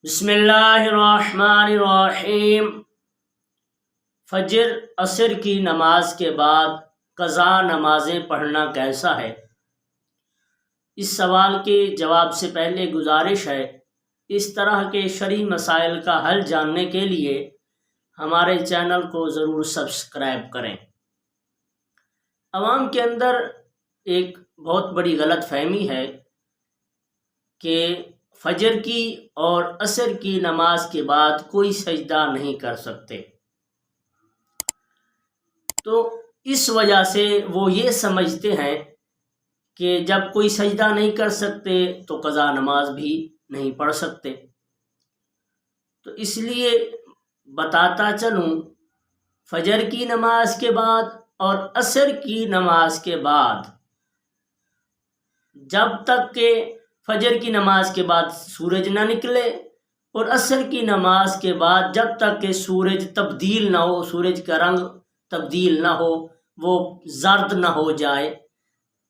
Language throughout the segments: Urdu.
بسم اللہ الرحمن الرحیم۔ فجر عصر کی نماز کے بعد قضا نمازیں پڑھنا کیسا ہے؟ اس سوال کے جواب سے پہلے گزارش ہے، اس طرح کے شرعی مسائل کا حل جاننے کے لیے ہمارے چینل کو ضرور سبسکرائب کریں۔ عوام کے اندر ایک بہت بڑی غلط فہمی ہے کہ فجر کی اور عصر کی نماز کے بعد کوئی سجدہ نہیں کر سکتے، تو اس وجہ سے وہ یہ سمجھتے ہیں کہ جب کوئی سجدہ نہیں کر سکتے تو قضا نماز بھی نہیں پڑھ سکتے۔ تو اس لیے بتاتا چلوں، فجر کی نماز کے بعد اور عصر کی نماز کے بعد جب تک کہ فجر کی نماز کے بعد سورج نہ نکلے اور عصر کی نماز کے بعد جب تک کہ سورج تبدیل نہ ہو، سورج کا رنگ تبدیل نہ ہو، وہ زرد نہ ہو جائے،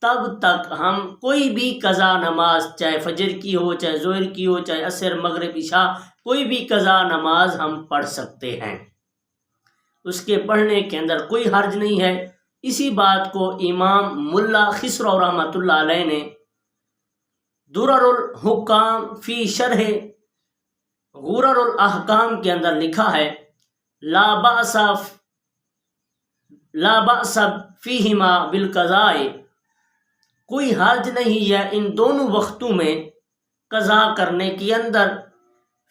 تب تک ہم کوئی بھی قضا نماز، چاہے فجر کی ہو، چاہے ظہر کی ہو، چاہے عصر، مغرب، عشاء، کوئی بھی قضا نماز ہم پڑھ سکتے ہیں۔ اس کے پڑھنے کے اندر کوئی حرج نہیں ہے۔ اسی بات کو امام ملا خسرو رحمۃ اللہ علیہ نے درر الحکام فی شرح غرر الاحکام کے اندر لکھا ہے، لا بأس فیہما بالقضاء، کوئی حرج نہیں ہے ان دونوں وقتوں میں قضا کرنے کے اندر،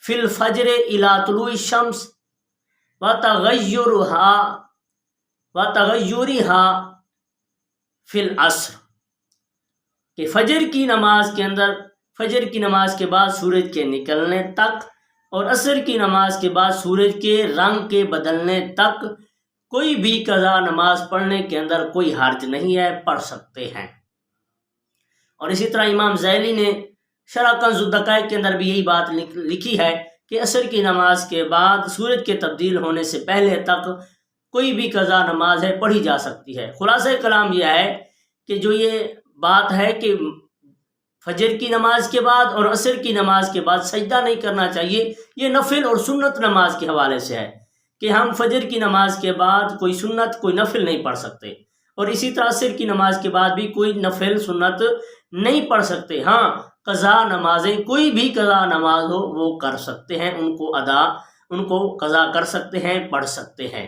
فی الفجر الی طلوع الشمس وتغیرها فی العصر، کہ فجر کی نماز کے اندر، فجر کی نماز کے بعد سورج کے نکلنے تک اور عصر کی نماز کے بعد سورج کے رنگ کے بدلنے تک کوئی بھی قضا نماز پڑھنے کے اندر کوئی حرج نہیں ہے، پڑھ سکتے ہیں۔ اور اسی طرح امام ذیلی نے شرح کنز الدقائق کے اندر بھی یہی بات لکھی ہے کہ عصر کی نماز کے بعد سورج کے تبدیل ہونے سے پہلے تک کوئی بھی قضا نماز ہے پڑھی جا سکتی ہے۔ خلاصہ کلام یہ ہے کہ جو یہ بات ہے کہ فجر کی نماز کے بعد اور عصر کی نماز کے بعد سجدہ نہیں کرنا چاہیے، یہ نفل اور سنت نماز کے حوالے سے ہے کہ ہم فجر کی نماز کے بعد کوئی سنت، کوئی نفل نہیں پڑھ سکتے، اور اسی طرح عصر کی نماز کے بعد بھی کوئی نفل سنت نہیں پڑھ سکتے۔ ہاں، قضا نمازیں، کوئی بھی قضا نماز ہو وہ کر سکتے ہیں، ان کو قضا کر سکتے ہیں، پڑھ سکتے ہیں۔